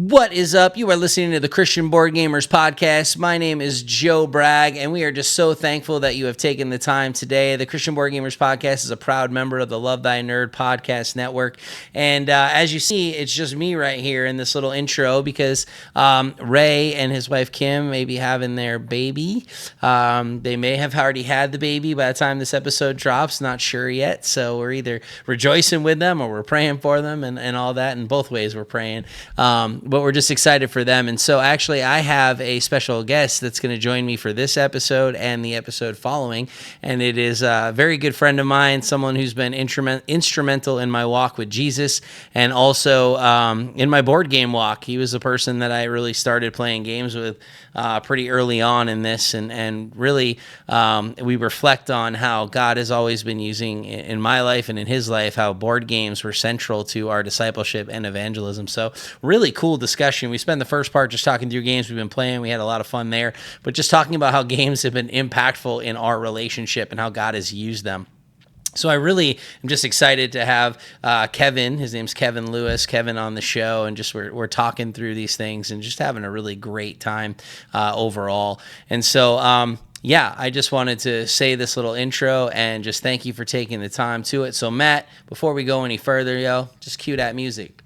What is up? You are listening to the Christian Board Gamers Podcast. My name is Joe Bragg, and we are just so thankful that you have taken the time today. The Christian Board Gamers Podcast is a proud member of the Love Thy Nerd podcast network. And as you see, it's just me right here in this little intro because Ray and his wife Kim may be having their baby. They may have already had the baby by the time this episode drops. Not sure yet. So we're either rejoicing with them or we're praying for them and all that. And both ways we're praying. But we're just excited for them. And so actually I have a special guest that's going to join me for this episode and the episode following. And it is a very good friend of mine, someone who's been instrumental in my walk with Jesus and also in my board game walk. He was the person that I really started playing games with pretty early on in this. And really we reflect on how God has always been using in my life and in his life, how board games were central to our discipleship and evangelism. So really cool discussion. We spent the first part just talking through games we've been playing. We had a lot of fun there, but just talking about how games have been impactful in our relationship and how God has used them. So I really am just excited to have Kevin, his name's Kevin Lewis, Kevin on the show, and just we're talking through these things and just having a really great time overall. And so, yeah, I just wanted to say this little intro and just thank you for taking the time to it. So Matt, before we go any further, just cue that music.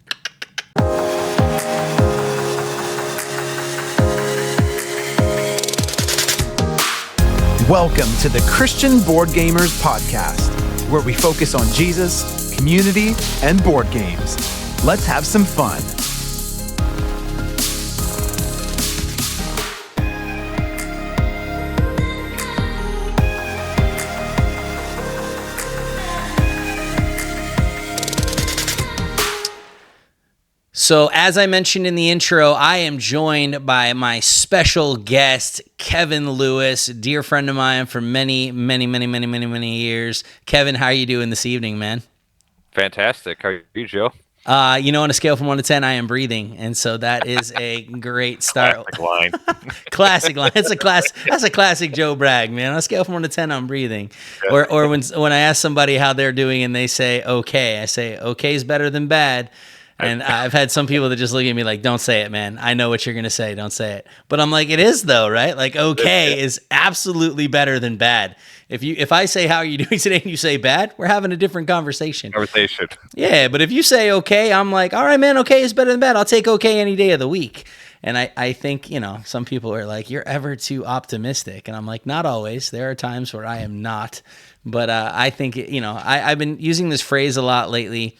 Welcome to the Christian Board Gamers Podcast, where we focus on Jesus, community, and board games. Let's have some fun. So as I mentioned in the intro, I am joined by my special guest, Kevin Lewis, a dear friend of mine for many years. Kevin, how are you doing this evening, man? Fantastic. How are you, Joe? On a scale from 1 to 10, I am breathing, and so that is a great start. Classic line. Classic line. That's a classic Joe Bragg, man. On a scale from 1 to 10, I'm breathing. Yeah. Or when I ask somebody how they're doing and they say okay, I say okay is better than bad. And I've had some people that just look at me like, don't say it, man. I know what you're going to say. Don't say it. But I'm like, it is though, right? Like, okay is absolutely better than bad. If I say, how are you doing today? And you say bad, we're having a different conversation. Yeah. But if you say, okay, I'm like, all right, man, okay is better than bad. I'll take okay any day of the week. And I think, some people are like, you're ever too optimistic. And I'm like, not always. There are times where I am not. But I think, I've been using this phrase a lot lately.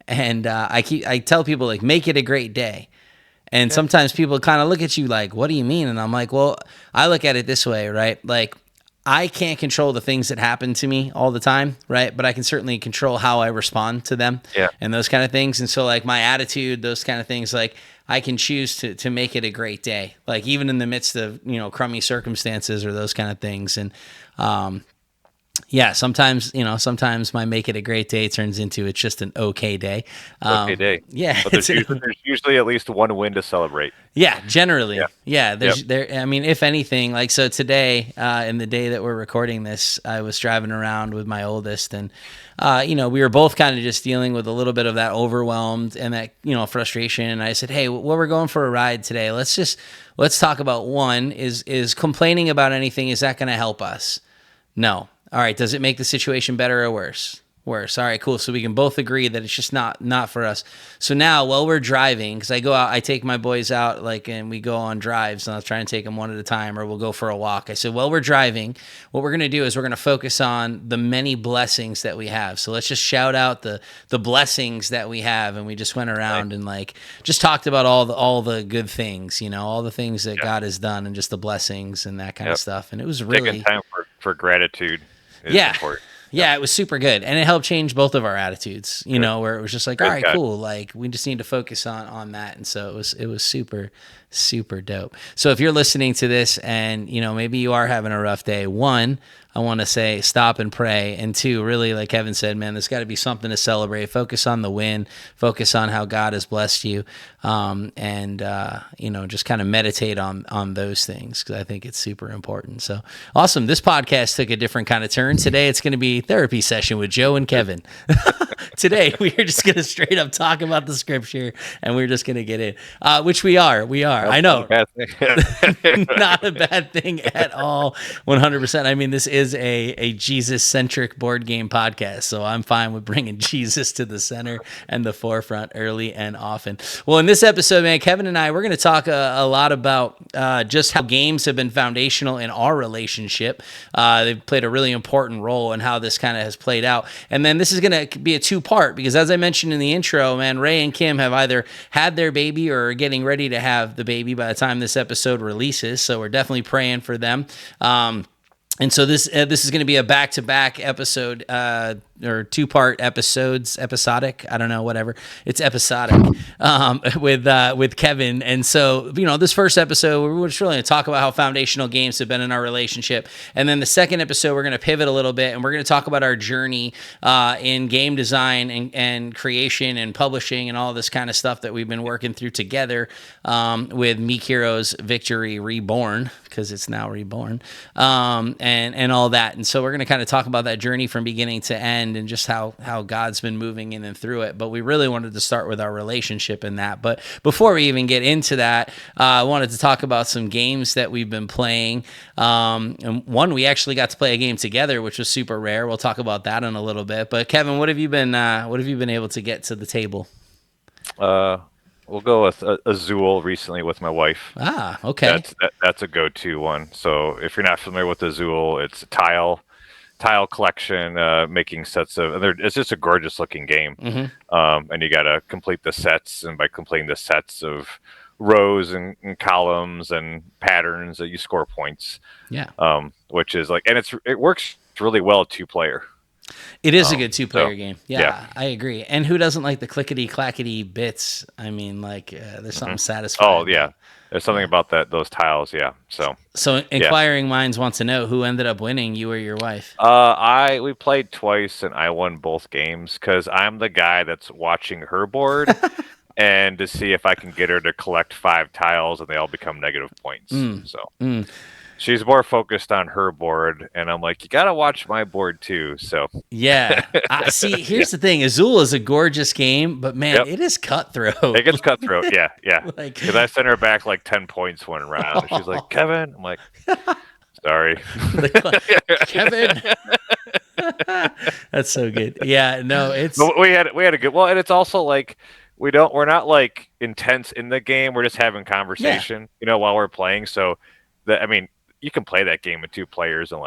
And I tell people, like, make it a great day. And sometimes people kind of look at you like, what do you mean? And I'm like, well, I look at it this way, right? Like, I can't control the things that happen to me all the time, right? But I can certainly control how I respond to them and those kind of things. And so, like, my attitude, those kind of things, like, I can choose to make it a great day, like, even in the midst of, crummy circumstances or those kind of things. And, yeah, sometimes my make it a great day turns into it's just an okay day. Okay day. Yeah. But there's usually at least one win to celebrate. Yeah, generally. Yeah. Yep. I mean, if anything, like, so today, in the day that we're recording this, I was driving around with my oldest and, we were both kind of just dealing with a little bit of that overwhelmed and that, frustration. And I said, hey, we're going for a ride today. Let's talk about one is complaining about anything. Is that going to help us? No. All right, does it make the situation better or worse? Worse. All right, cool. So we can both agree that it's just not for us. So now while we're driving, because I go out, I take my boys out, like, and we go on drives, and I'll try and take them one at a time, or we'll go for a walk. I said, while we're driving, what we're going to do is we're going to focus on the many blessings that we have. So let's just shout out the blessings that we have. And we just went around and, like, just talked about all the good things, all the things that God has done and just the blessings and that kind of stuff. And it was really taking time for gratitude is important. Yeah, it was super good. And it helped change both of our attitudes, where it was just like, all right, cool. Like, we just need to focus on that. And so it was super, super dope. So if you're listening to this and, maybe you are having a rough day, one, I want to say stop and pray. And two, really, like Kevin said, man, there's got to be something to celebrate. Focus on the win. Focus on how God has blessed you. and just kind of meditate on those things, because I think it's super important. So awesome. This podcast took a different kind of turn. Today it's going to be therapy session with Joe and Kevin. Today we are just going to straight up talk about the scripture, and we're just going to get in, which we are. I know. Not a bad thing at all. 100%. I mean, this is a Jesus-centric board game podcast, so I'm fine with bringing Jesus to the center and the forefront early and often. Well, in this episode, man, Kevin and I, we're going to talk a lot about just how games have been foundational in our relationship. They've played a really important role in how this kind of has played out. And then this is going to be a two-part, because as I mentioned in the intro, man, Ray and Kim have either had their baby or are getting ready to have the baby by the time this episode releases. So we're definitely praying for them. And so this is going to be a back-to-back episode, or two-part episodic. I don't know, whatever. It's episodic with Kevin. And so, this first episode, we're just really going to talk about how foundational games have been in our relationship. And then the second episode, we're going to pivot a little bit, and we're going to talk about our journey in game design and creation and publishing and all this kind of stuff that we've been working through together with Meek Heroes Victory Reborn, because it's now reborn, and all that. And so we're going to kind of talk about that journey from beginning to end, and just how God's been moving in and through it. But we really wanted to start with our relationship in that. But before we even get into that, I wanted to talk about some games that we've been playing. And one, we actually got to play a game together, which was super rare. We'll talk about that in a little bit. But Kevin, what have you been able to get to the table? We'll go with Azul recently with my wife. Ah, okay. That's a go-to one. So if you're not familiar with Azul, it's a tile collection, making sets of. It's just a gorgeous looking game. Mm-hmm. And you got to complete the sets, and by completing the sets of rows and columns and patterns, that you score points. Yeah. Which is and it works really well 2-player. It is a good 2-player game. Yeah, I agree. And who doesn't like the clickety-clackety bits? I mean, there's something satisfying. Oh, yeah. There's something about those tiles, yeah. So inquiring minds want to know, who ended up winning, you or your wife? We played twice, and I won both games, because I'm the guy that's watching her board and to see if I can get her to collect 5 tiles, and they all become negative points. She's more focused on her board, and I'm like, you got to watch my board too. So yeah. See, here's the thing. Azul is a gorgeous game, but man, it is cutthroat. It gets cutthroat. Yeah. Because I sent her back 10 points one round. And she's like, Kevin. I'm like, sorry. Kevin. That's so good. Yeah, no, it's. But we had a good. Well, and it's also we're not intense in the game. We're just having conversation, while we're playing. So you can play that game with 2 players in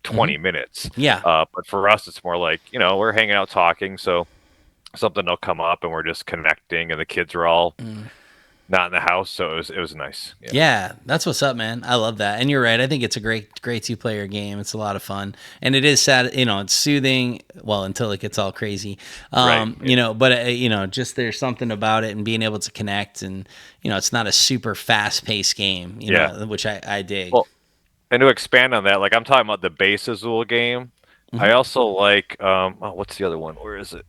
20 minutes. Yeah. But for us, it's more we're hanging out talking. So something will come up and we're just connecting, and the kids are all not in the house. So it was nice. Yeah, that's what's up, man. I love that. And you're right. I think it's a great 2-player game. It's a lot of fun, and it is sad. It's soothing. Well, until it gets all crazy. Right. But just there's something about it and being able to connect, and it's not a super fast-paced game. Which I dig. Well, and to expand on that, I'm talking about the base Azul game. Mm-hmm. I also like what's the other one? Where is it?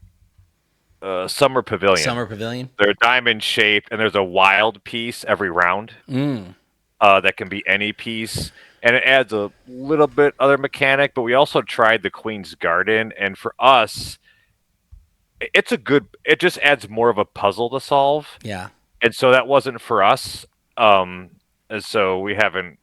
Summer Pavilion. They're diamond shaped, and there's a wild piece every round. That can be any piece, and it adds a little bit other mechanic. But we also tried the Queen's Garden, and for us, it just adds more of a puzzle to solve. Yeah. And so that wasn't for us. And so we haven't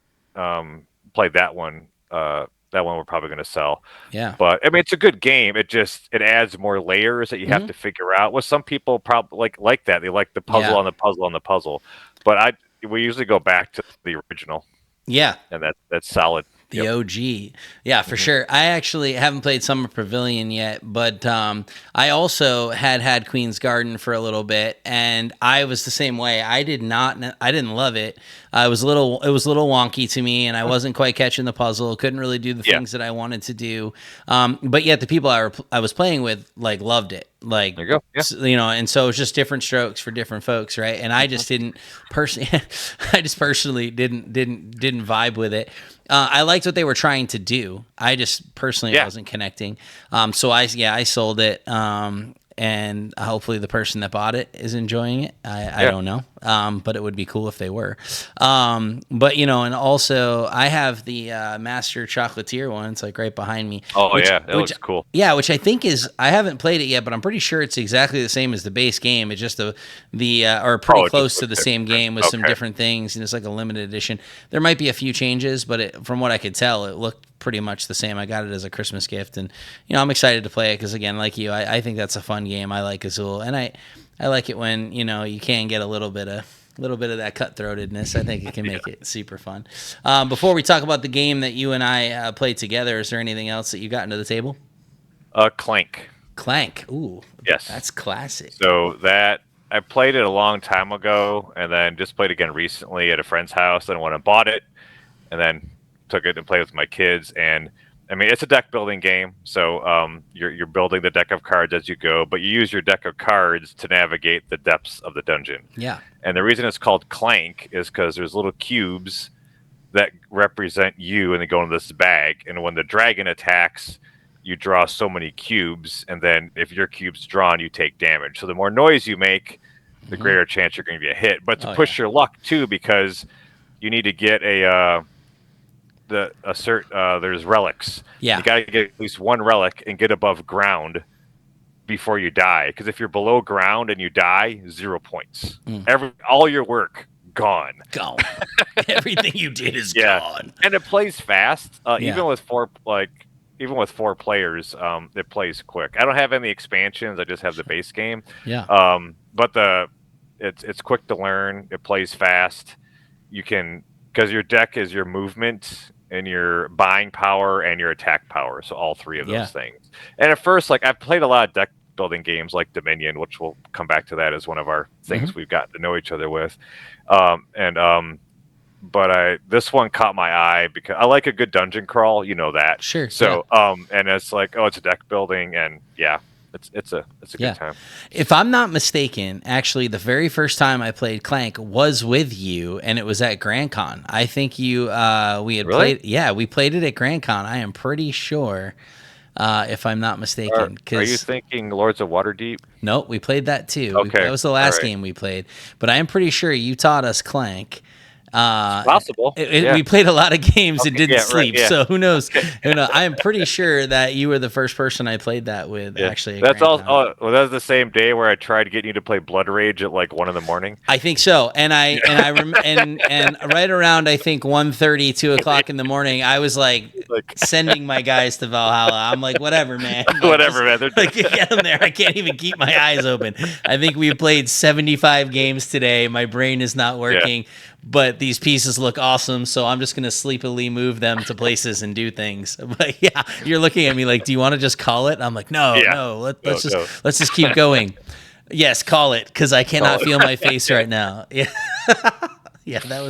played that one. That one we're probably going to sell. Yeah. But it's a good game. It adds more layers that you have to figure out. Well, some people probably like that. They like the puzzle on the puzzle on the puzzle. But we usually go back to the original. Yeah. And that's solid. The OG. Yeah, for sure. I actually haven't played Summer Pavilion yet, but I also had Queen's Garden for a little bit, and I was the same way. I didn't love it. It was a little wonky to me, and I wasn't quite catching the puzzle. Couldn't really do the things that I wanted to do. But yet the people I was playing with loved it. There you go. Yeah. And so it's just different strokes for different folks, right? And I just didn't personally. I just personally didn't vibe with it. I liked what they were trying to do. I just personally wasn't connecting. So I sold it. and hopefully the person that bought it is enjoying it. I don't know, but it would be cool if they were. But and also I have the Master Chocolatier one. It's like right behind me. Oh, it looks cool. Yeah, which I think I haven't played it yet, but I'm pretty sure it's exactly the same as the base game. It's just or pretty close to the same game with some different things, and it's like a limited edition. There might be a few changes, but from what I could tell, it looked pretty much the same. I got it as a Christmas gift, and I'm excited to play it because, again, like you, I think that's a fun game. I like Azul, and I like it when you can get a little bit of that cutthroatedness. I think it can make it super fun. Before we talk about the game that you and I played together, is there anything else that you got into the table? Clank. Ooh, yes, that's classic. So that I played it a long time ago, and then just played again recently at a friend's house. Then when I bought it, and then took it and played with my kids. And I mean, it's a deck building game, so you're building the deck of cards as you go, but you use your deck of cards to navigate the depths of the dungeon. Yeah. And the reason it's called Clank is because there's little cubes that represent you, and they go in this bag. And when the dragon attacks, you draw so many cubes, and then if your cube's drawn, you take damage. So the more noise you make, the greater chance you're going to get hit. But to push your luck too, because you need to get there's relics. Yeah. You got to get at least one relic and get above ground before you die. Because if you're below ground and you die, 0 points. All your work gone. Everything you did is gone. And it plays fast. Even with four players, it plays quick. I don't have any expansions. I just have the base game. Yeah. But it's quick to learn. It plays fast. You can, because your deck is your movement and your buying power and your attack power. So all three of those things. And at first, I've played a lot of deck building games like Dominion, which we'll come back to that as one of our things we've gotten to know each other with. But this one caught my eye because I like a good dungeon crawl, that. Sure. So, and it's like, it's a deck building, and it's a good time. If I'm not mistaken, actually, the very first time I played Clank was with you, and it was at Grand Con. I think we had played. Yeah, we played it at Grand Con. I am pretty sure, if I'm not mistaken. Are you thinking Lords of Waterdeep? No, we played that too. Okay, that was the last game we played. But I am pretty sure you taught us Clank. It's possible. We played a lot of games and didn't sleep, right, so who knows? I am pretty sure that you were the first person I played that with. Actually, that's all. That was the same day where I tried getting you to play Blood Rage at 1 a.m. I think so, and and right around I think 1:30, 2 o'clock in the morning, I was sending my guys to Valhalla. I'm like, whatever, man. Whatever, man. Get them there. I can't even keep my eyes open. I think we played 75 games today. My brain is not working. But these pieces look awesome, so I'm just going to sleepily move them to places and do things. But you're looking at me like, do you want to just call it? I'm like, no, let's just keep going. Yes, call it, because I cannot feel my face right now. Yeah. Yeah, that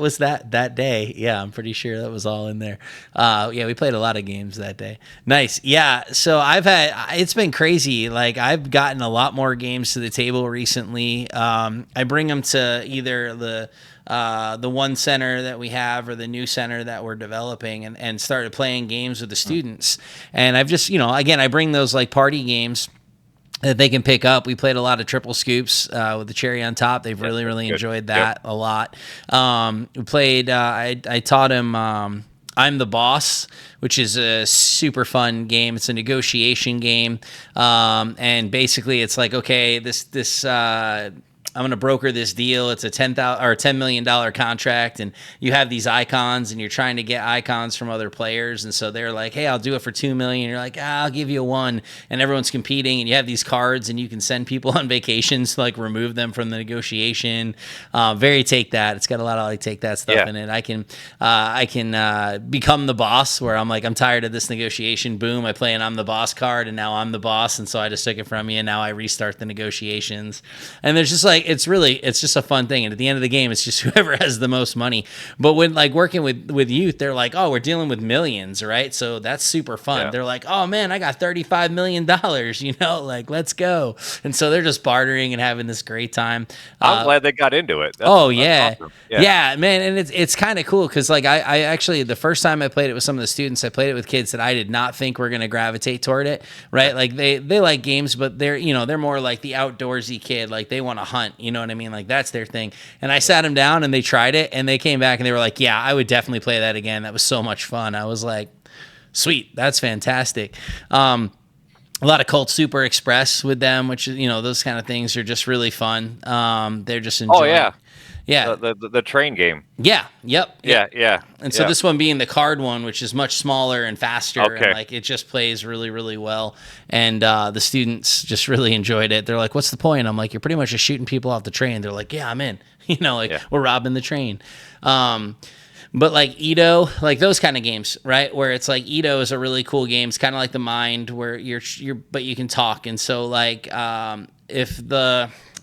was that day. Yeah, I'm pretty sure that was all in there. We played a lot of games that day. Nice. Yeah, so it's been crazy. I've gotten a lot more games to the table recently. I bring them to either the one center that we have or the new center that we're developing, and started playing games with the students. And I've just, again, I bring those party games that they can pick up. We played a lot of triple scoops with the cherry on top. They've really enjoyed that a lot. We played, I taught him I'm the Boss, which is a super fun game. It's a negotiation game. And basically it's okay, this I'm going to broker this deal. It's a $10 million contract, and you have these icons, and you're trying to get icons from other players. And so they're like, "Hey, I'll do it for $2 million." You're like, "I'll give you one," and everyone's competing. And you have these cards, and you can send people on vacations to remove them from the negotiation. Very take that. It's got a lot of take that stuff in it. I can become the boss, where I'm I'm tired of this negotiation. Boom, I play an I'm the boss card, and now I'm the boss, and so I just took it from you, and now I restart the negotiations. And there's just it's just a fun thing. And at the end of the game, it's just whoever has the most money. But when like working with youth, they're like, oh, we're dealing with millions, right? So that's super fun. They're like, oh man, I got $35 million, like let's go. And so they're just bartering and having this great time. I'm glad they got into it. That's awesome. Yeah, man. And it's kind of cool because like I actually, the first time I played it with some of the students, I played it with kids that I did not think were going to gravitate toward it, right? Like they like games, but they're more like the outdoorsy kid. Like they want to hunt, you know what I mean? Like that's their thing. And I sat them down and they tried it and they came back and they were like, yeah, I would definitely play that again. That was so much fun. I was like, sweet, that's fantastic. A lot of Cult Super Express with them, which those kind of things are just really fun. They're just enjoying. Yeah, the train game. Yeah, yep. Yeah. And so this one being the card one, which is much smaller and faster, and like it just plays really, really well. And the students just really enjoyed it. They're like, "What's the point?" I'm like, "You're pretty much just shooting people off the train." They're like, "Yeah, I'm in." We're robbing the train. But like Edo, like those kind of games, right? Where it's like Edo is a really cool game. It's kind of like the Mind, where but you can talk. And so like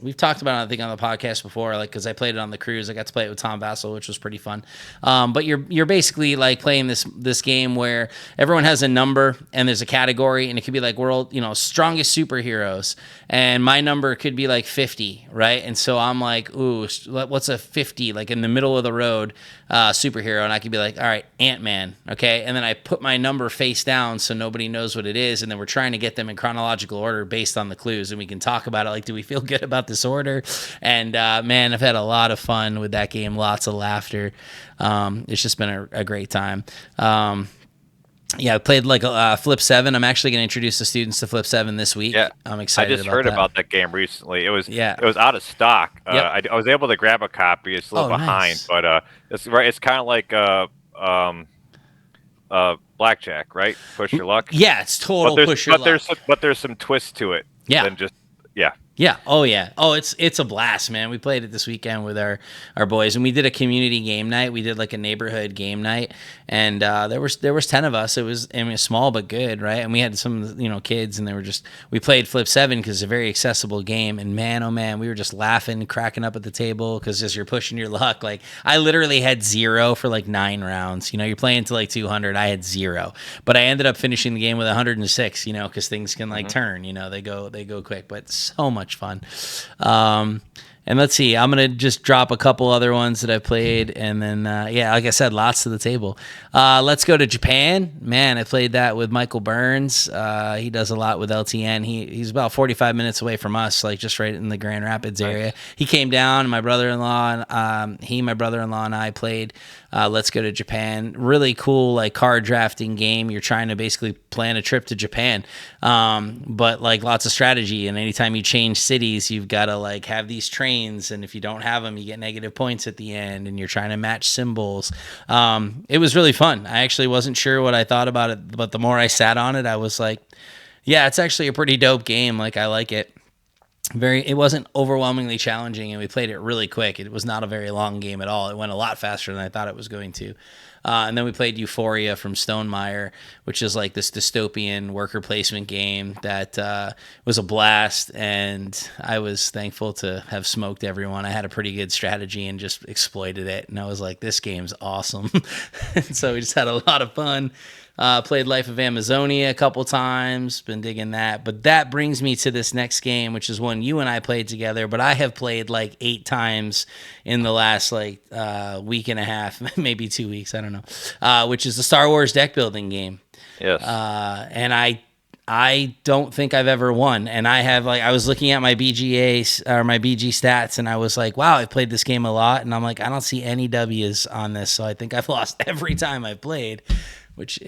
we've talked about it, I think, on the podcast before, like, because I played it on the cruise. I got to play it with Tom Vassell, which was pretty fun. But you're basically like playing this game where everyone has a number and there's a category, and it could be like world, strongest superheroes, and my number could be like 50, right? And so I'm like, ooh, what's a 50, like in the middle of the road superhero? And I could be like, all right, Ant-Man, okay? And then I put my number face down so nobody knows what it is, and then we're trying to get them in chronological order based on the clues, and we can talk about it, like, do we feel good about this order? And man, I've had a lot of fun with that game, lots of laughter. It's just been a great time. I played like Flip 7. I'm actually going to introduce the students to Flip 7 this week. Yeah, I'm excited. I just heard about that game recently. It was out of stock. I was able to grab a copy. It's a little behind, but it's right. It's kind of like blackjack, right? Push your luck. Yeah, it's total push your luck. But there's some twist to it. Yeah. Than just Yeah. Oh, yeah. Oh, it's a blast, man. We played it this weekend with our boys, and we did a community game night. We did like a neighborhood game night, and there was 10 of us. It was small but good, right? And we had some kids, and we played Flip 7 because it's a very accessible game. And man, oh man, we were just laughing, cracking up at the table because as you're pushing your luck, like I literally had 0 for like 9 rounds. You're playing to like 200. I had 0, but I ended up finishing the game with 106. Because things can like turn. They go quick, but so much fun. And let's see, I'm gonna just drop a couple other ones that I played, and then like I said, lots to the table. Let's go to Japan. Man, I played that with Michael Burns. He does a lot with LTN. He's about 45 minutes away from us, like just right in the Grand Rapids area. He came down, and my brother-in-law and I played Let's Go to Japan. Really cool, like card drafting game. You're trying to basically plan a trip to Japan, but like lots of strategy. And anytime you change cities, you've got to like have these trains, and if you don't have them, you get negative points at the end. And you're trying to match symbols. It was really fun. I actually wasn't sure what I thought about it, but the more I sat on it, I was like, yeah, it's actually a pretty dope game. Like I like it. It wasn't overwhelmingly challenging, and we played it really quick. It was not a very long game at all. It went a lot faster than I thought it was going to. And then we played Euphoria from Stonemaier, which is like this dystopian worker placement game that was a blast, and I was thankful to have smoked everyone. I had a pretty good strategy and just exploited it, and I was like, this game's awesome. And so we just had a lot of fun. Played Life of Amazonia a couple times, been digging that. But that brings me to this next game, which is one you and I played together, but I have played like 8 times in the last like week and a half, maybe 2 weeks, I don't know, which is the Star Wars deck building game. Yes. And I don't think I've ever won. And I was looking at my BGA or my BG stats, and I was like, wow, I've played this game a lot. And I'm like, I don't see any W's on this. So I think I've lost every time I've played, which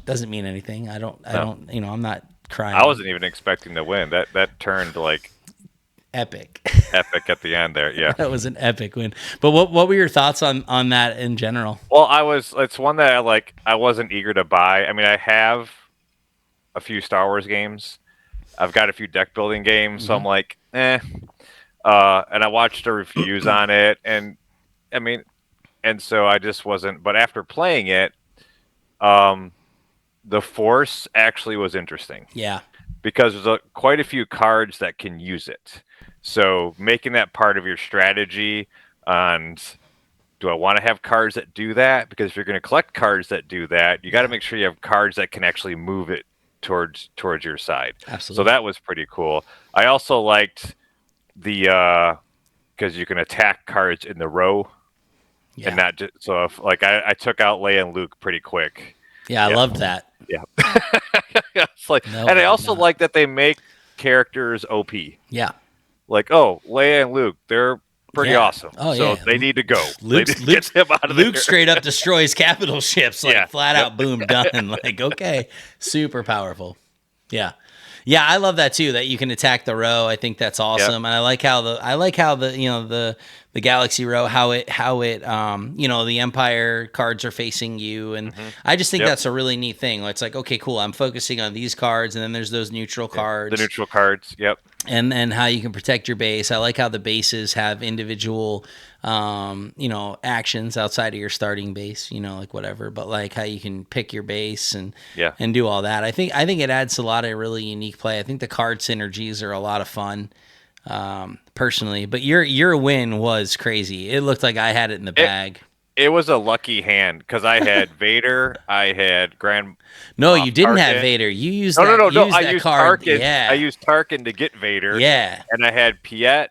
doesn't mean anything. I'm not crying. I wasn't even expecting to win. That turned like epic at the end there. Yeah. That was an epic win. But what were your thoughts on that in general? Well, it's one that I wasn't eager to buy. I mean, I have a few Star Wars games. I've got a few deck building games, so I'm like, And I watched the reviews on it, and I mean, and so I just wasn't. But after playing it, the Force actually was interesting. Yeah, because there's quite a few cards that can use it. So making that part of your strategy on, do I want to have cards that do that? Because if you're going to collect cards that do that, you got to make sure you have cards that can actually move it towards your side. Absolutely. So that was pretty cool. I also liked the because you can attack cards in the row, and not just so if like I took out Leia and Luke pretty quick. Yeah, I loved that. Yeah, it's like, and I also like that they make characters OP. Yeah, like Leia and Luke, they're pretty awesome. Oh, so they need to go. Luke straight up destroys capital ships, like flat out, boom, done. Like, okay, super powerful. Yeah. Yeah, I love that too, that you can attack the row. I think that's awesome. And I like how the the Galaxy row, how it the Empire cards are facing you, and I just think that's a really neat thing. It's like, okay, cool, I'm focusing on these cards, and then there's those neutral cards. The neutral cards, and how you can protect your base. I like how the bases have individual actions outside of your starting base, like whatever, but like how you can pick your base and do all that. I think it adds a lot of really unique play. I think the card synergies are a lot of fun, personally, but your win was crazy. It looked like I had it in the bag. It was a lucky hand because I had Vader, I had Grand. No, you didn't have Vader. You used no. I used card. Tarkin. Yeah, I used Tarkin to get Vader. Yeah, and I had Piet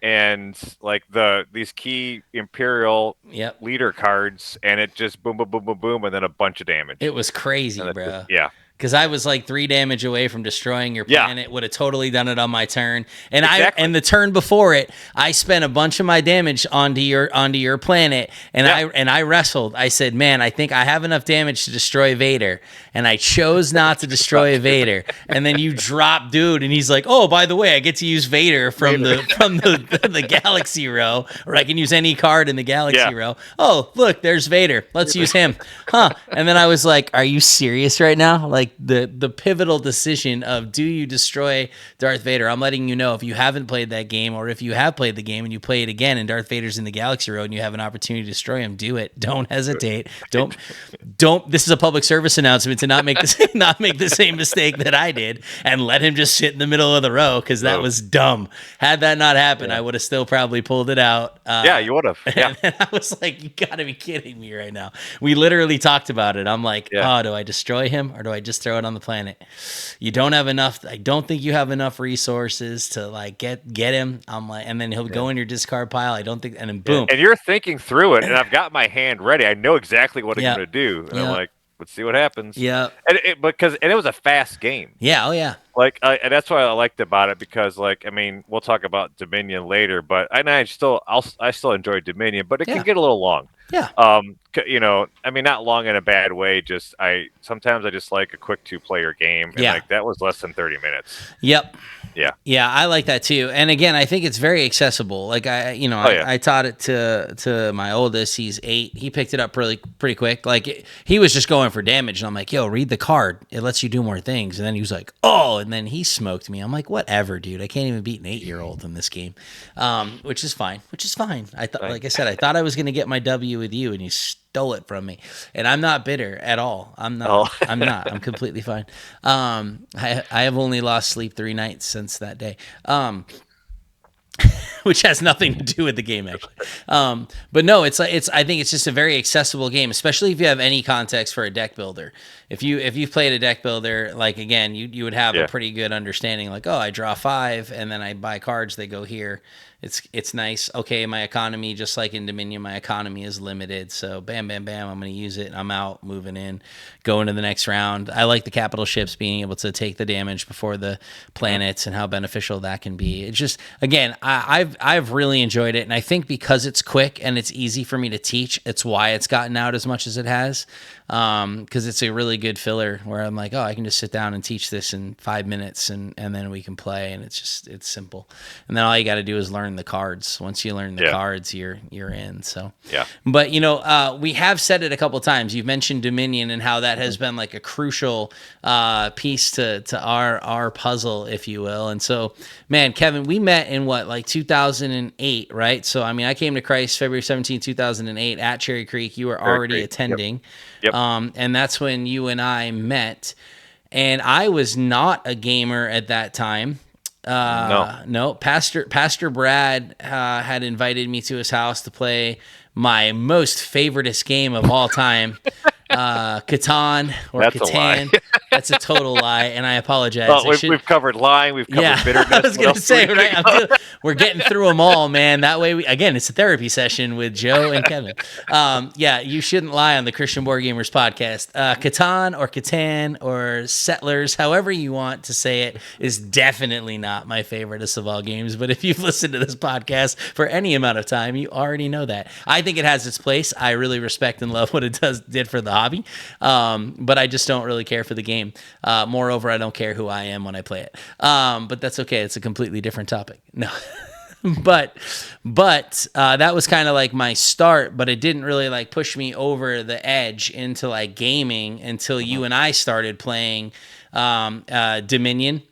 and like these key Imperial leader cards, and it just boom, boom, boom, boom, boom, and then a bunch of damage. It was crazy, bro. Yeah. Because I was like 3 damage away from destroying your planet. Would have totally done it on my turn. And the turn before it, I spent a bunch of my damage onto your planet, and I wrestled. I said, man, I think I have enough damage to destroy Vader, and I chose not to destroy Vader. And then you drop dude, and he's like, oh, by the way, I get to use Vader from the Galaxy row, or I can use any card in the Galaxy row. Oh, look, there's Vader. Let's use him. And then I was like, are you serious right now? Like, the pivotal decision of, do you destroy Darth Vader? I'm letting you know, if you haven't played that game, or if you have played the game and you play it again and Darth Vader's in the Galaxy row and you have an opportunity to destroy him, do it. Don't hesitate. Don't this is a public service announcement to not make the same mistake that I did and let him just sit in the middle of the row, because that was dumb. Had that not happened, I would have still probably pulled it out. You would have. Yeah. And I was like, you gotta be kidding me right now. We literally talked about it. I'm like, do I destroy him or do I just throw it on the planet? You don't have enough. I don't think you have enough resources to like get him. I'm like, and then he'll go in your discard pile. I don't think, and then boom. And you're thinking through it, and I've got my hand ready. I know exactly what I'm going to do. And I'm like, let's see what happens. Yeah. And it was a fast game. Yeah. Oh yeah. Like, and that's what I liked about it, because, like, I mean, we'll talk about Dominion later, but I still enjoy Dominion, but it can get a little long. Yeah. I mean, not long in a bad way. Just sometimes I just like a quick 2-player game, and like that was less than 30 minutes. Yep. Yeah. Yeah, I like that too. And again, I think it's very accessible. Like I taught it to my oldest. He's 8. He picked it up pretty quick. Like he was just going for damage, and I'm like, "Yo, read the card. It lets you do more things." And then he was like, "Oh," and then he smoked me. I'm like, "Whatever, dude. I can't even beat an 8-year-old in this game." Which is fine. I thought, like I said, I thought I was going to get my W with you, and you stole it from me. And I'm not bitter at all. I'm not. I'm not. I'm completely fine. I have only lost sleep 3 nights since that day. Which has nothing to do with the game, actually. But no, I think it's just a very accessible game, especially if you have any context for a deck builder. If you've played a deck builder, like, again, you would have a pretty good understanding, like, oh, I draw 5 and then I buy cards, they go here. It's nice. Okay, my economy, just like in Dominion, my economy is limited. So bam, bam, bam, I'm going to use it. I'm out, moving in, going to the next round. I like the capital ships being able to take the damage before the planets and how beneficial that can be. It's just, again, I've really enjoyed it. And I think because it's quick and it's easy for me to teach, it's why it's gotten out as much as it has. Because it's a really good filler where I'm like, oh, I can just sit down and teach this in 5 minutes and then we can play, and it's simple. And then all you got to do is learn the cards. Once you learn the cards, you're in. So but we have said it a couple of times. You've mentioned Dominion and how that has been like a crucial piece to our puzzle, if you will. And so, man, Kevin, we met in like 2008, right? So I mean, I came to Christ February 17, 2008 at Cherry Creek. You were already attending. Yep. And that's when you and I met. And I was not a gamer at that time. No. Pastor Brad had invited me to his house to play my most favoritist game of all time, Catan or That's Catan. That's a total lie, and I apologize. Well, we've covered lying, we've covered bitterness. I was going to say, right? We're getting through them all, man. That way, it's a therapy session with Joe and Kevin. You shouldn't lie on the Christian Board Gamers podcast. Catan or Catan or Settlers, however you want to say it, is definitely not my favoriteest of all games. But if you've listened to this podcast for any amount of time, you already know that. I think it has its place. I really respect and love what it did for the hobby, but I just don't really care for the game. Moreover, I don't care who I am when I play it. But that's okay. It's a completely different topic. No. but that was kind of like my start, but it didn't really like push me over the edge into like gaming until you and I started playing Dominion.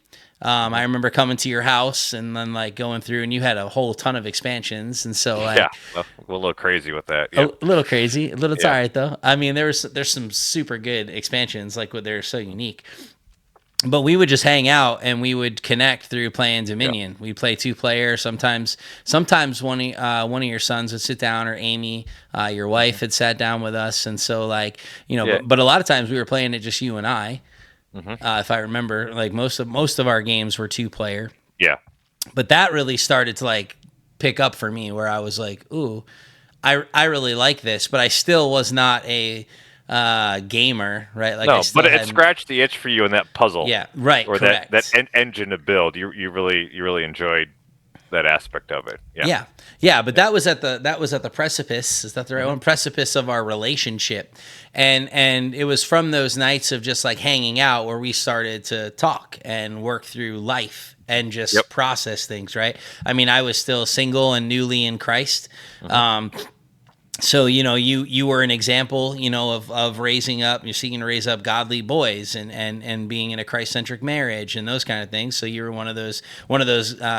I remember coming to your house and then like going through, and you had a whole ton of expansions, and so like, a little crazy with that. Yep. A little crazy, a little tired though. I mean, there's some super good expansions, like they're so unique. But we would just hang out and we would connect through playing Dominion. We play 2-player. Sometimes one of your sons would sit down, or Amy, your wife, had sat down with us, and so like but a lot of times we were playing it just you and I. If I remember, like most of our games were 2-player. Yeah. But that really started to like pick up for me, where I was like, ooh, I really like this, but I still was not a gamer, right? Like, no, but it scratched the itch for you in that puzzle. Yeah, right. Or correct. that engine to build. You really enjoyed that aspect of it. Yeah. But that was at the precipice. Is that the right one? Precipice of our relationship, and it was from those nights of just like hanging out where we started to talk and work through life and just process things. Right. I mean, I was still single and newly in Christ. So, you were an example, of raising up, you're seeking to raise up godly boys and being in a Christ-centric marriage and those kind of things. So you were one of those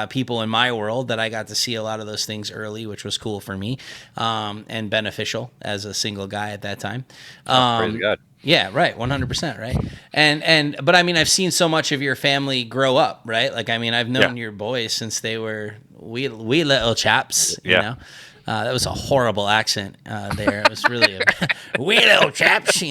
people in my world that I got to see a lot of those things early, which was cool for me, and beneficial as a single guy at that time. Praise God. Yeah, right. 100%. Right. But I mean, I've seen so much of your family grow up, right? Like, I mean, I've known your boys since they were wee little chaps, you know? That was a horrible accent there. It was really we little chaps,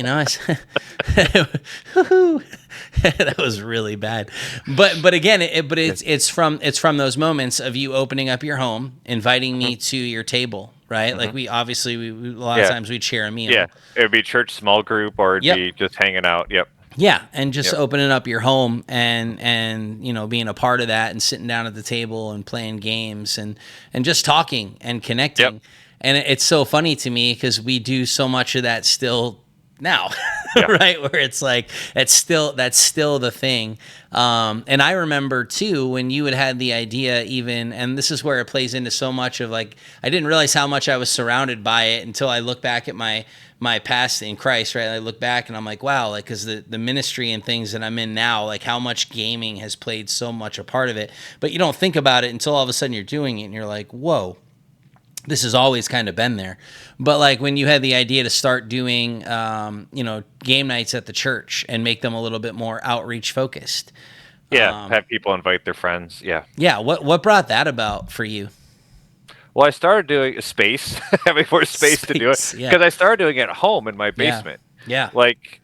that was really bad. But again, it's from those moments of you opening up your home, inviting me to your table, right? Like we a lot of times we'd share a meal. Yeah, it would be church small group, or it'd be just hanging out. Yep. Yeah, and just opening up your home and being a part of that, and sitting down at the table and playing games and just talking and connecting. Yep. And it's so funny to me because we do so much of that still now, right? Where it's like that's still the thing. And I remember too when you had the idea, even, and this is where it plays into so much of like I didn't realize how much I was surrounded by it until I look back at my past in Christ, right? I look back and I'm like, wow, like, because the ministry and things that I'm in now, like how much gaming has played so much a part of it. But you don't think about it until all of a sudden you're doing it and you're like, whoa, this has always kind of been there. But like when you had the idea to start doing, game nights at the church and make them a little bit more outreach focused. Yeah, have people invite their friends. Yeah. Yeah. What brought that about for you? Well, I started doing space, having more space to do it, because I started doing it at home in my basement. Yeah. Like,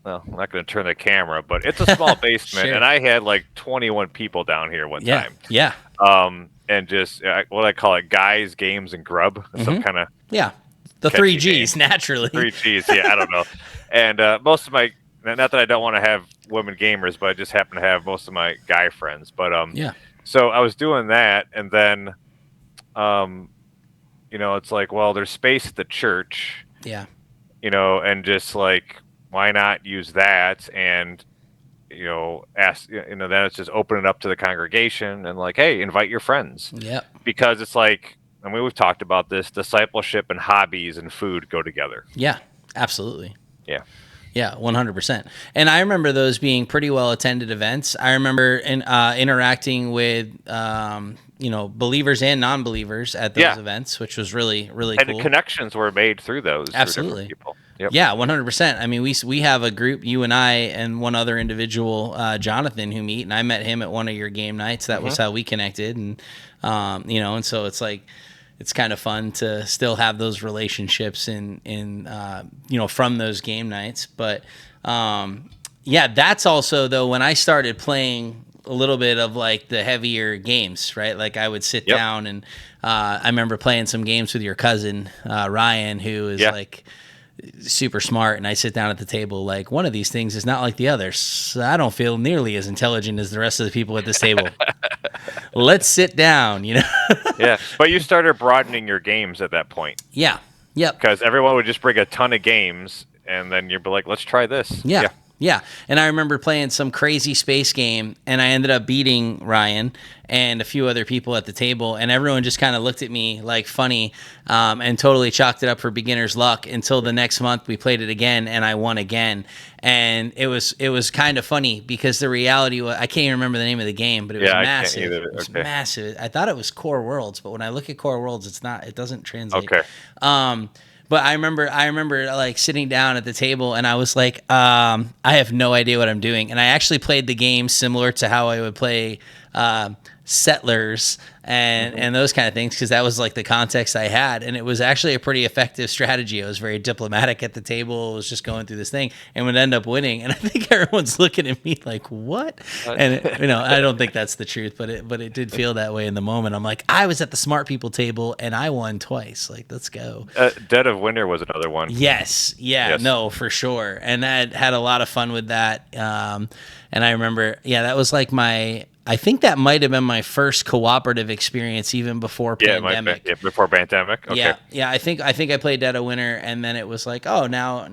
well, I'm not going to turn the camera, but it's a small basement, and I had like 21 people down here one time. Yeah. And just what I call it, guys, games, and grub. Some kind of the 3 Gs naturally. 3 Gs, I don't know. And most of my, not that I don't want to have women gamers, but I just happen to have most of my guy friends. But so I was doing that, and then. It's like, well, there's space at the church. Yeah. And just like, why not use that? And, ask, then it's just open it up to the congregation and like, hey, invite your friends. Yeah. Because it's like, I mean, we've talked about this, discipleship and hobbies and food go together. Yeah, absolutely. Yeah. Yeah, 100%. And I remember those being pretty well attended events. I remember interacting with, believers and non-believers at those events, which was really, really cool. And the connections were made through those. Absolutely. People. Yep. Yeah, 100%. I mean, we have a group, you and I and one other individual, Jonathan, who meet, and I met him at one of your game nights. That was how we connected, and and so it's like it's kind of fun to still have those relationships in from those game nights. But that's also though when I started playing a little bit of like the heavier games, right? Like I would sit down and I remember playing some games with your cousin Ryan, who is like super smart, and I sit down at the table like one of these things is not like the others. So I don't feel nearly as intelligent as the rest of the people at this table. Let's sit down, Yeah, but you started broadening your games at that point. Yeah. Yep. Because everyone would just bring a ton of games, and then you'd be like, let's try this. Yeah. And I remember playing some crazy space game, and I ended up beating Ryan and a few other people at the table, and everyone just kind of looked at me like funny and totally chalked it up for beginner's luck until the next month we played it again, and I won again. And it was kind of funny because the reality was, I can't even remember the name of the game, but it was massive. I can't either. It was massive. I thought it was Core Worlds, but when I look at Core Worlds, it doesn't translate. Okay. But I remember like sitting down at the table, and I was like, I have no idea what I'm doing. And I actually played the game similar to how I would play Settlers and those kind of things, because that was like the context I had, and it was actually a pretty effective strategy. I was very diplomatic at the table. I was just going through this thing and would end up winning. And I think everyone's looking at me like, "What?" And I don't think that's the truth, but it did feel that way in the moment. I'm like, I was at the smart people table and I won twice. Like, let's go. Dead of Winter was another one. Yes, no, for sure. And I had a lot of fun with that. And I remember, that was like I think that might have been my first cooperative experience, even before pandemic. Before pandemic. Okay. Yeah. I think I played Dead of Winter, and then it was like, oh, now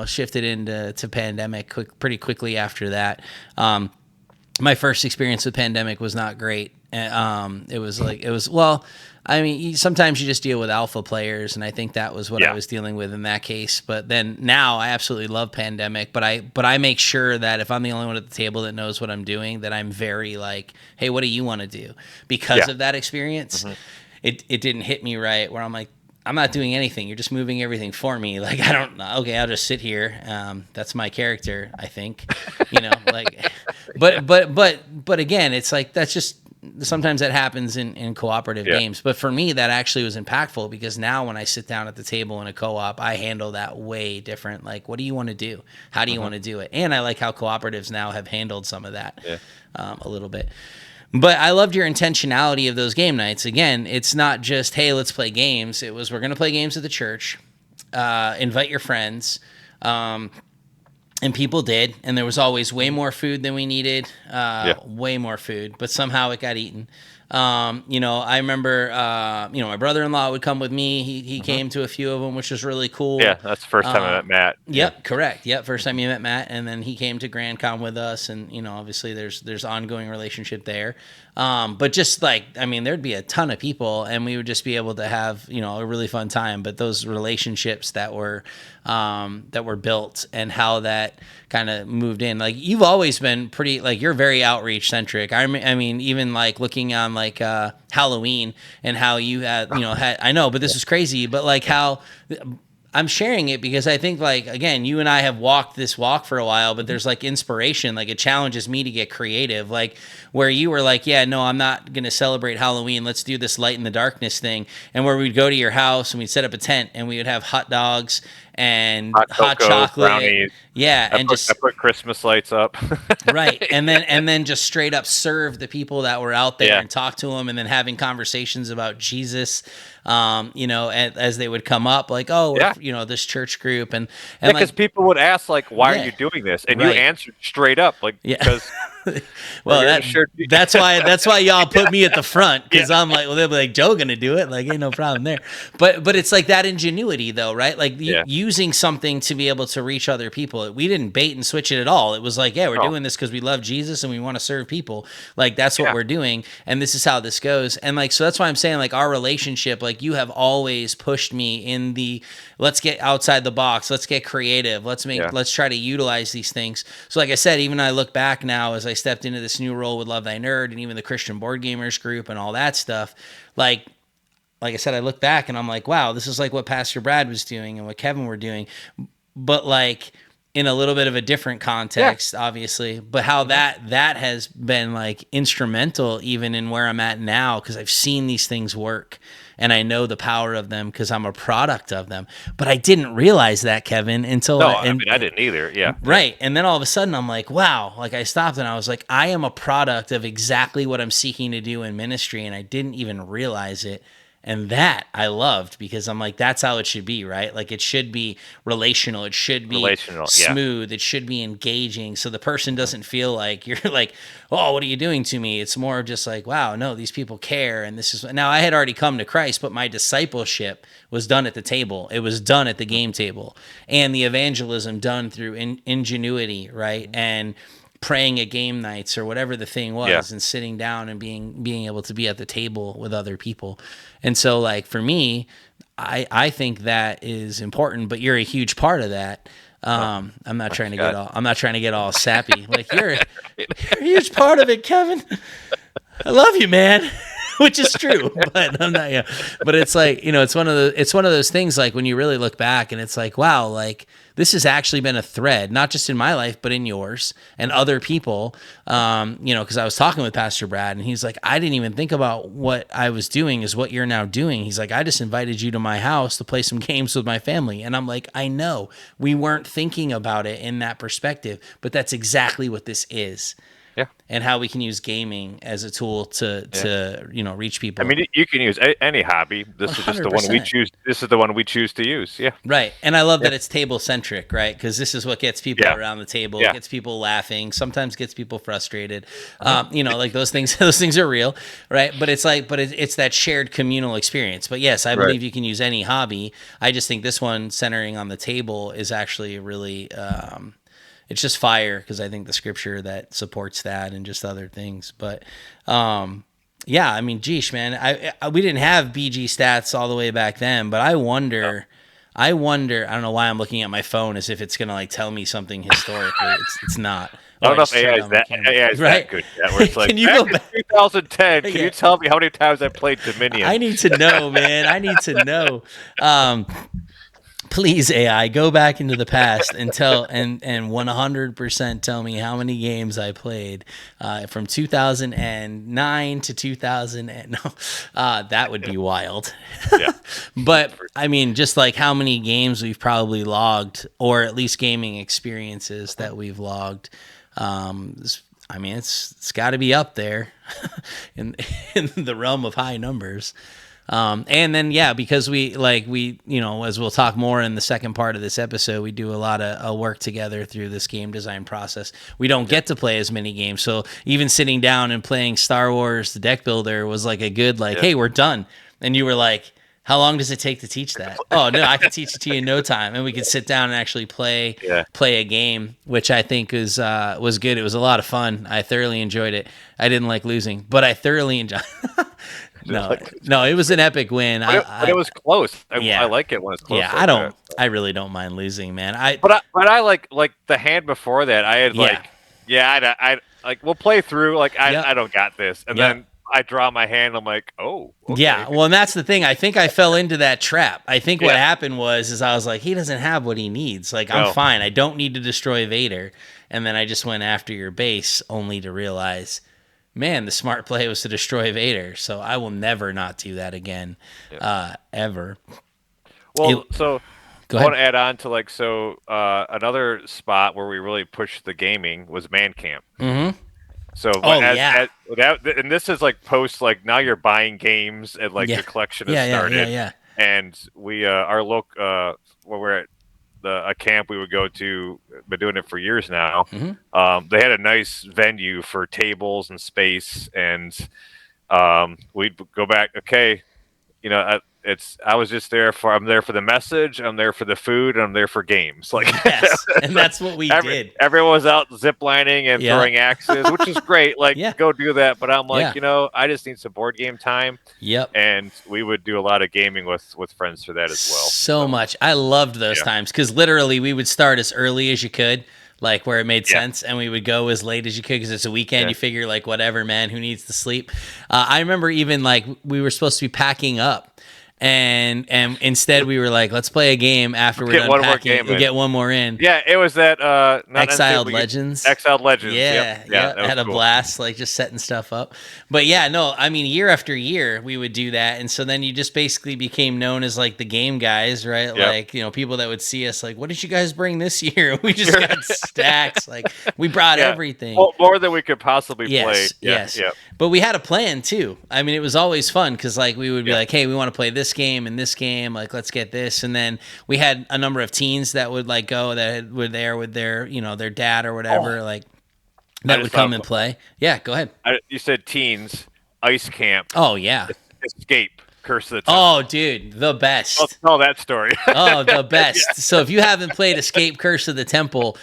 shifted into pandemic pretty quickly after that. My first experience with pandemic was not great. I mean, sometimes you just deal with alpha players, and I think that was what I was dealing with in that case. But then now I absolutely love pandemic, but I make sure that if I'm the only one at the table that knows what I'm doing, that I'm very like, hey, what do you want to do? Because of that experience, it didn't hit me right, where I'm like, I'm not doing anything. You're just moving everything for me. Like, I don't know. Okay, I'll just sit here. That's my character, I think. But again, it's like that's just sometimes that happens in cooperative games. But for me, that actually was impactful, because now when I sit down at the table in a co-op, I handle that way different. Like, what do you want to do? How do you want to do it? And I like how cooperatives now have handled some of that a little bit. But I loved your intentionality of those game nights. Again, it's not just, hey, let's play games. It was, we're going to play games at the church, invite your friends. And people did. And there was always way more food than we needed, way more food, but somehow it got eaten. I remember, my brother-in-law would come with me. He came to a few of them, which was really cool. Yeah, that's the first time I met Matt. Yep, correct. Yep, first time you met Matt, and then he came to Grand Con with us, and obviously there's ongoing relationship there. But just like, I mean, there'd be a ton of people, and we would just be able to have a really fun time. But those relationships that were built, and how that kind of moved in, like, you've always been pretty, like, you're very outreach centric. I mean, even like looking on like Halloween, and how you had I know, but this is crazy, but like how I'm sharing it because I think, like, again, you and I have walked this walk for a while, but there's like inspiration, like it challenges me to get creative, like where you were like, yeah, no, I'm not going to celebrate Halloween. Let's do this light in the darkness thing. And where we'd go to your house and we'd set up a tent, and we would have hot dogs and hot chocolate. Brownies. Yeah. I put Christmas lights up. Right. And then just straight up serve the people that were out there and talk to them, and then having conversations about Jesus, as they would come up, like, this church group. And because like, people would ask, like, why are you doing this? And you answered straight up, like, because. Well, that's why y'all put me at the front, because I'm like, well, they'll be like, Joe gonna do it, like, ain't no problem there. But it's like that ingenuity though, right? Like using something to be able to reach other people. We didn't bait and switch it at all. It was like, we're doing this because we love Jesus and we want to serve people. Like, that's what we're doing, and this is how this goes. And like, so that's why I'm saying, like, our relationship, like, you have always pushed me in the, let's get outside the box, let's get creative, let's try to utilize these things. So like I said, even I look back now as I stepped into this new role with Love Thy Nerd, and even the Christian Board Gamers group and all that stuff, like I said, I look back and I'm like, wow, this is like what Pastor Brad was doing and what Kevin were doing. but like in a little bit of a different context, obviously, but how that has been like instrumental even in where I'm at now, because I've seen these things work and I know the power of them because I'm a product of them. But I didn't realize that, Kevin, until I didn't either. Yeah. Right. And then all of a sudden I'm like, wow, like I stopped and I was like, I am a product of exactly what I'm seeking to do in ministry. And I didn't even realize it. And that I loved, because I'm like, that's how it should be, right? Like it should be relational. It should be smooth. It should be engaging. So the person doesn't feel like you're like, oh, what are you doing to me? It's more of just like, wow, no, these people care. And this is, now I had already come to Christ, but my discipleship was done at the table. It was done at the game table, and the evangelism done through ingenuity, right? And praying at game nights or whatever the thing was, and sitting down and being able to be at the table with other people. And so like for me, I think that is important, but you're a huge part of that. I'm not trying to get all sappy. Like you're a huge part of it, Kevin. I love you, man. Which is true, but I'm not. Yeah, but it's like, it's one of those things. Like when you really look back, and it's like, wow, like this has actually been a thread, not just in my life, but in yours and other people. Because I was talking with Pastor Brad, and he's like, I didn't even think about what I was doing is what you're now doing. He's like, I just invited you to my house to play some games with my family, and I'm like, I know we weren't thinking about it in that perspective, but that's exactly what this is. Yeah. And how we can use gaming as a tool to reach people. I mean, you can use any hobby. This 100%. Is just the one we choose. This is the one we choose to use. Yeah. Right. And I love that it's table centric, right? Because this is what gets people around the table. It gets people laughing. Sometimes gets people frustrated. Like those things. Those things are real, right? But it's like, it's that shared communal experience. But yes, I believe you can use any hobby. I just think this one centering on the table is actually really. It's just fire, because I think the scripture that supports that and just other things. But I mean, geesh, man, we didn't have BG stats all the way back then, but I wonder, I don't know why I'm looking at my phone as if it's going to like tell me something historically. It's not. I don't know if AI is that good yet, where it's like, can you go back 2010, can you tell me how many times I played Dominion? I need to know, man. I need to know. Please, AI, go back into the past and tell and 100% tell me how many games I played from 2009 to 2000. That would be wild. Yeah. But I mean, just like how many games we've probably logged, or at least gaming experiences that we've logged. I mean, it's got to be up there in the realm of high numbers. And then, because we, as we'll talk more in the second part of this episode, we do a lot of work together through this game design process. We don't get to play as many games. So even sitting down and playing Star Wars, the deck builder, was like a good, hey, we're done. And you were like, how long does it take to teach that? Oh, no, I can teach it to you in no time. And we could sit down and actually play a game, which I think was good. It was a lot of fun. I thoroughly enjoyed it. I didn't like losing, but I thoroughly enjoyed No, it was an epic win. But it was close. I like it when it's close. Yeah, I really don't mind losing, man. But I like the hand before that. I had I we'll play through. I don't got this, and then I draw my hand. I'm like, oh, okay. Yeah. Well, and that's the thing. I think I fell into that trap. I think what happened was I was like, he doesn't have what he needs. Like, I'm fine. I don't need to destroy Vader. And then I just went after your base, only to realize, man, the smart play was to destroy Vader. So I will never not do that again, ever. Well, I want to add on to another spot where we really pushed the gaming was Man Camp. Mm-hmm. So, and this is post now you're buying games and your collection has started. Yeah. And we our local where we're at a camp we would go to, been doing it for years now. Mm-hmm. They had a nice venue for tables and space, and we'd go back. Okay, I was just I'm there for the message, I'm there for the food, and I'm there for games. Yes, and that's what we did. Everyone was out ziplining and throwing axes, which is great. Go do that. But I'm I just need some board game time. Yep. And we would do a lot of gaming with friends for that as well. So much. I loved those times, because literally we would start as early as you could, where it made sense, and we would go as late as you could, because it's a weekend. You figure whatever, man, who needs to sleep? I remember even we were supposed to be packing up. And instead we were like, let's play a game after we're done packing. We'll get one more in. Yeah, it was that Exiled Legends. Exiled Legends. Yeah, yep. Had a blast, like just setting stuff up. But yeah, no, I mean, year after year we would do that, and so then you just basically became known as like the game guys, right? Yep. Like, you know, people that would see us like, what did you guys bring this year? We just got stacks. Like we brought everything. Well, more than we could possibly play. Yes. But we had a plan too. I mean, it was always fun because like we would be like, hey, we want to play this game and this game. Like, let's get this. And then we had a number of teens that would like go that were there with their, you know, their dad or whatever, like that would come and play. Yeah, go ahead. You said teens, ice camp. Oh yeah. Escape. Curse of the Temple. Oh, dude, the best. I'll tell that story. Oh, the best. So if you haven't played Escape Curse of the Temple,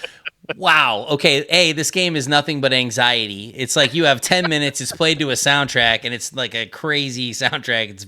wow. Okay, this game is nothing but anxiety. It's like you have 10 minutes, it's played to a soundtrack, and it's like a crazy soundtrack. It's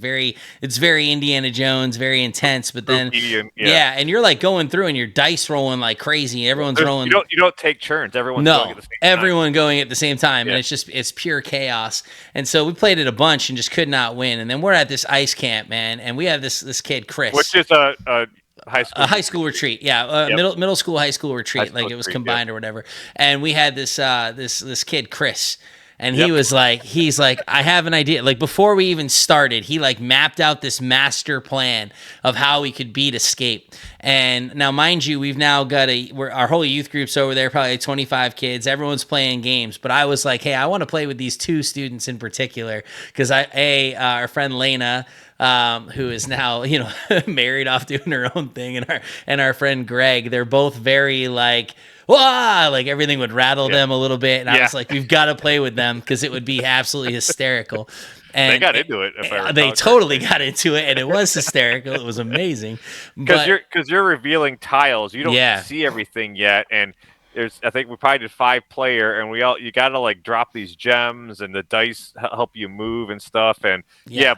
very Indiana Jones, very intense, but then and you're like going through and your dice rolling like crazy. Everyone's rolling. You don't take turns. Everyone's going at the same time. Everyone going at the same time, and it's pure chaos. And so we played it a bunch and just could not win. And then we're at this ice camp, man, and we have this kid Chris, which is a high school retreat, middle school, high school retreat, like it was combined or whatever. And we had this this kid Chris, and he's like, I have an idea. Like before we even started, he like mapped out this master plan of how we could beat Escape. And now, mind you, we've now got our whole youth group's over there, probably like 25 kids. Everyone's playing games, but I was like, hey, I want to play with these two students in particular because our friend Lena, who is now, you know, married off doing her own thing, and our friend Greg, they're both very like, wah, like everything would rattle them a little bit. And I was like, we've got to play with them because it would be absolutely hysterical. And they got into it. If I recall they totally got into it, and it was hysterical. It was amazing. Because you're revealing tiles, you don't see everything yet, and I think we probably did 5-player, and you got to like drop these gems, and the dice help you move and stuff, and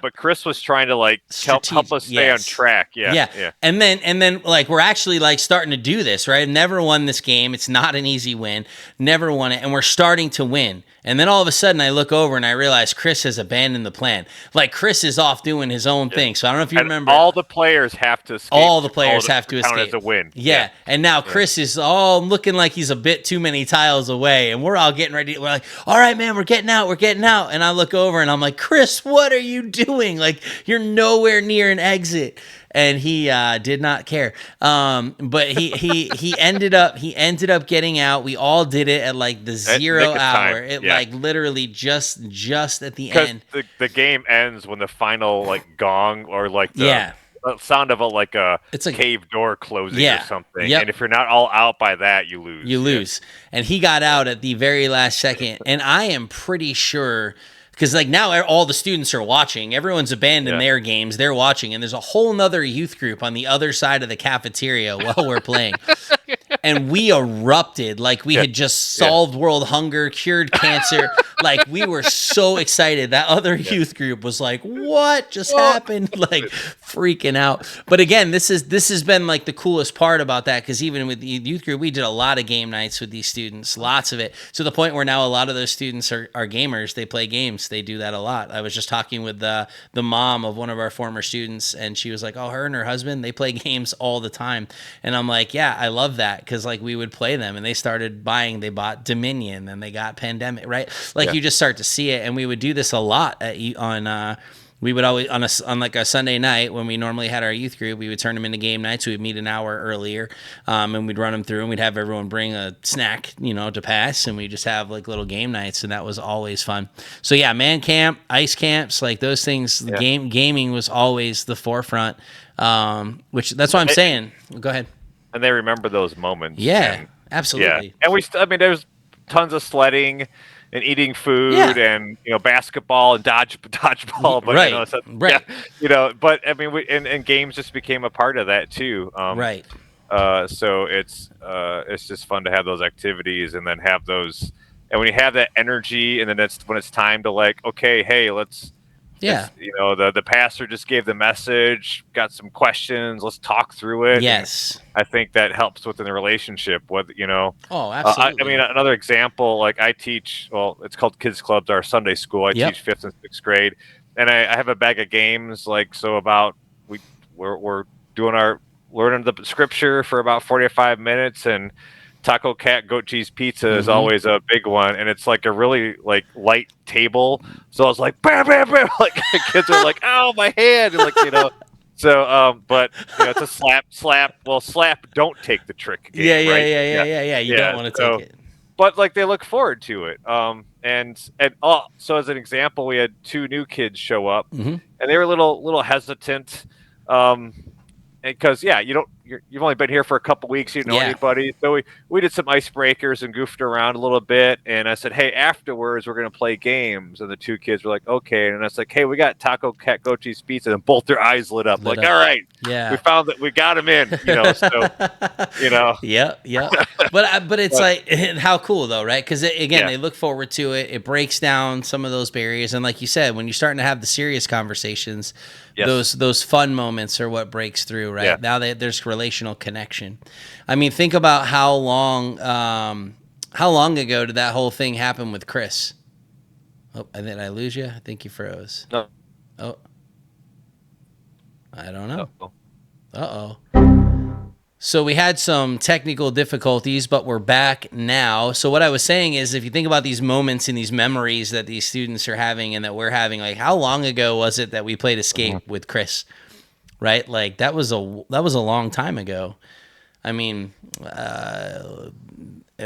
but Chris was trying to like help us stay on track. Yeah. And then like we're actually like starting to do this, right? Never won this game. It's not an easy win. Never won it, and we're starting to win. And then all of a sudden I look over and I realize Chris has abandoned the plan. Like Chris is off doing his own thing. So I don't know if you remember. All the players have to escape. All the players have to escape. As a win. Yeah. And now Chris is all looking like he's a bit too many tiles away. And we're all getting ready. We're like, all right, man, we're getting out. And I look over and I'm like, Chris, what are you doing? Like, you're nowhere near an exit. And he did not care. But he ended up getting out. We all did it at like the 0 hour. It like literally just at the end. The game ends when the final like gong or like the sound of it's a cave door closing or something. Yep. And if you're not all out by that, you lose. You lose. And he got out at the very last second. And I am pretty sure. Because like now all the students are watching. Everyone's abandoned their games. They're watching. And there's a whole nother youth group on the other side of the cafeteria while we're playing. And we erupted like we had just solved world hunger, cured cancer. Like we were so excited. That other youth group was like, what just happened? Like freaking out. But again, this has been like the coolest part about that. Because even with the youth group, we did a lot of game nights with these students. Lots of it. To the point where now a lot of those students are gamers. They play games. They do that a lot. I was just talking with the mom of one of our former students, and she was like, oh, her and her husband, they play games all the time. And I'm like, yeah, I love that, because like we would play them, and they bought Dominion, and they got Pandemic, right? Like you just start to see it, and we would do this a lot we would always on like a Sunday night when we normally had our youth group, we would turn them into game nights. We would meet an hour earlier, and we'd run them through, and we'd have everyone bring a snack, to pass, and we just have like little game nights, and that was always fun. So yeah, man camp, ice camps, like those things. Gaming was always the forefront, which that's what I'm saying. Go ahead. And they remember those moments. Yeah, absolutely. Yeah, and there's tons of sledding and eating food and basketball and dodgeball, but but I mean and games just became a part of that too. Right. So it's just fun to have those activities and then have those, and when you have that energy, and then that's when it's time to like, okay, hey, let's the pastor just gave the message, got some questions, let's talk through it. Yes. And I think that helps within the relationship. Oh, absolutely. I mean, another example, like I teach, it's called Kids Clubs, our Sunday school. I teach 5th and 6th grade, and I have a bag of games, like, so about we're learning the scripture for about 45 minutes, and taco cat goat cheese pizza is always a big one, and it's like a really like light table. So I was like, bam, bam, bam, like kids are like, "Ow, my hand!" And like. So, but it's a slap. Well, slap, don't take the trick game, right? Yeah. You don't want to take it. But like they look forward to it. So as an example, we had 2 new kids show up, and they were a little hesitant, because you've only been here for a couple weeks, you don't know anybody. So we did some icebreakers and goofed around a little bit, and I said, hey, afterwards we're gonna play games, and the 2 kids were like, okay, and I was like, hey, we got taco cat goat cheese pizza, and both their eyes lit up. All right, we found that, we got them in, Yeah. But it's like, how cool though, right? Because again, they look forward to it. It breaks down some of those barriers, and like you said, when you're starting to have the serious conversations, those fun moments are what breaks through, right? Yeah. Now there's relational connection. I mean, think about how long ago did that whole thing happen with Chris? Oh, did I lose you? I think you froze. No. Oh, I don't know. Uh-oh. So we had some technical difficulties, but we're back now. So what I was saying is, if you think about these moments and these memories that these students are having and that we're having, like how long ago was it that we played Escape with Chris? Right? Like that was a long time ago. I mean, at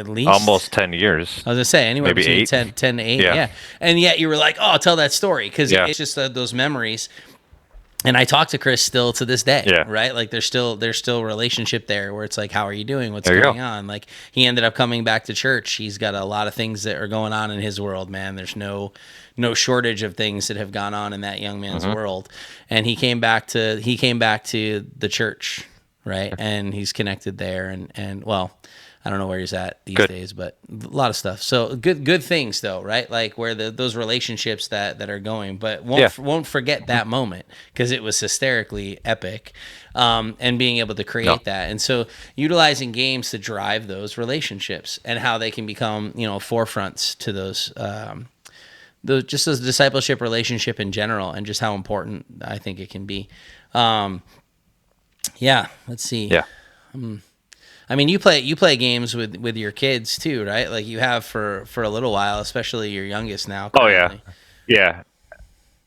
least almost 10 years. I was gonna say anywhere maybe between 10 to 8. Yeah. And yet you were like, oh, tell that story, because it's just those memories. And I talk to Chris still to this day, right? Like there's still relationship there where it's like, how are you doing? What's going on? Like he ended up coming back to church. He's got a lot of things that are going on in his world, man. There's no shortage of things that have gone on in that young man's world. And he came back to the church, right? And he's connected there. And well, I don't know where he's at these days, but a lot of stuff. So good things though, right? Like where those relationships that are going, but won't forget that moment, because it was hysterically epic, and being able to create that. And so utilizing games to drive those relationships and how they can become, forefronts to those just as discipleship relationship in general, and just how important I think it can be. Let's see. Yeah. I mean, you play games with your kids too, right? Like you have for a little while, especially your youngest now. Currently. Oh yeah.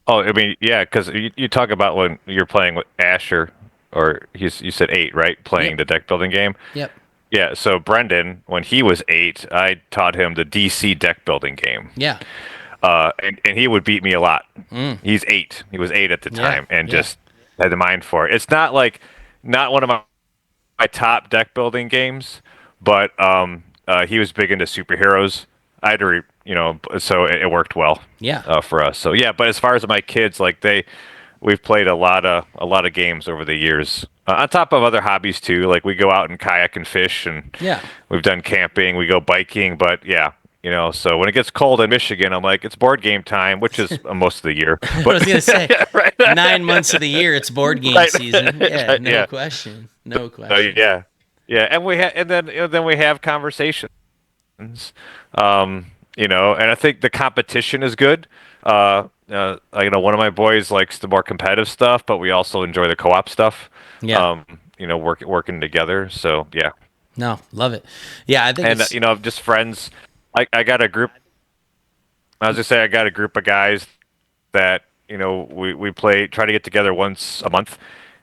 Oh, I mean, yeah, because you talk about when you're playing with Asher, or you said 8, right? Playing the deck building game. Yep. Yeah. So Brendan, when he was 8, I taught him the DC deck building game. Yeah. And he would beat me a lot. He's 8. He was 8 at the time, and just had the mind for it. It's not one of my top deck building games, but he was big into superheroes. I had to, so it worked well. For us. So but as far as my kids, like we've played a lot of games over the years. On top of other hobbies too, like we go out and kayak and fish, and we've done camping. We go biking, but so when it gets cold in Michigan, I'm like, it's board game time, which is most of the year. But, I was gonna say, 9 months of the year, it's board game season. Yeah, no question. No question. And then we have conversations. And I think the competition is good. One of my boys likes the more competitive stuff, but we also enjoy the co-op stuff. Working together. So No, love it. Yeah, I think, and just friends. I got a group. I was just saying, I got a group of guys that we try to get together once a month,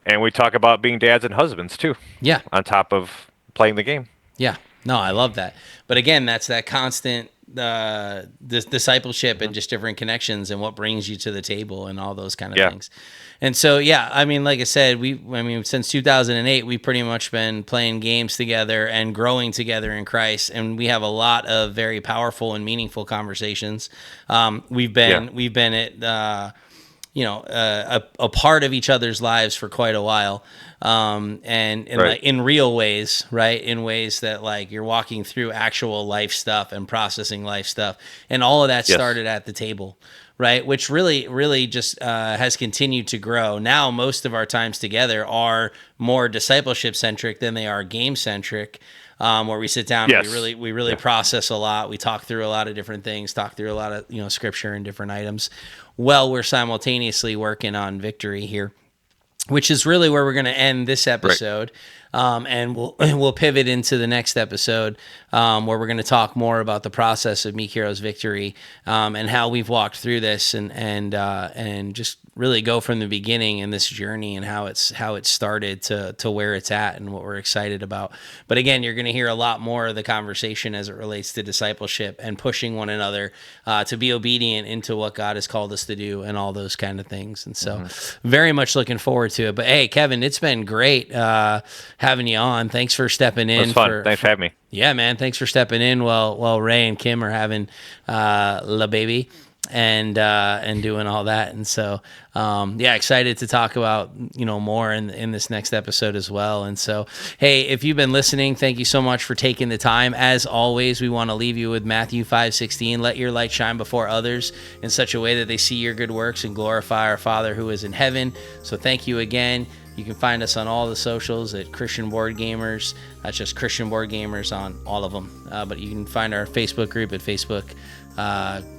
and we talk about being dads and husbands too. Yeah. On top of playing the game. Yeah. No, I love that. But again, that's that constant discipleship and just different connections and what brings you to the table and all those kind of things. And so, I mean, like I said, since 2008, we've pretty much been playing games together and growing together in Christ. And we have a lot of very powerful and meaningful conversations. We've been at, a part of each other's lives for quite a while. And like in real ways, right? In ways that like you're walking through actual life stuff and processing life stuff. And all of that started at the table, right? Which really, really just has continued to grow. Now, most of our times together are more discipleship centric than they are game centric. Where we sit down and we really process a lot. We talk through a lot of different things, talk through a lot of, scripture and different items. Well, we're simultaneously working on victory here. which is really where we're going to end this episode. And we'll pivot into the next episode where we're going to talk more about the process of Meek Hero's victory and how we've walked through this and just really go from the beginning in this journey and how it started to where it's at and what we're excited about. But again, you're going to hear a lot more of the conversation as it relates to discipleship and pushing one another to be obedient into what God has called us to do and all those kind of things. And so very much looking forward to it. But hey, Kevin, it's been great having you on. Thanks for stepping in. It was fun. Thanks for having me. Yeah, man. Thanks for stepping in while Ray and Kim are having la baby and doing all that. And so, excited to talk about, more in this next episode as well. And so, hey, if you've been listening, thank you so much for taking the time. As always, we want to leave you with Matthew 5:16. Let your light shine before others in such a way that they see your good works and glorify our Father who is in heaven. So thank you again. You can find us on all the socials at Christian Board Gamers. That's just Christian Board Gamers on all of them. But you can find our Facebook group at Facebook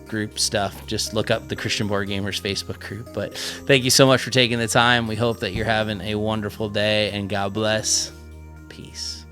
group stuff. Just look up the Christian Board Gamers Facebook group. But thank you so much for taking the time. We hope that you're having a wonderful day, and God bless. Peace.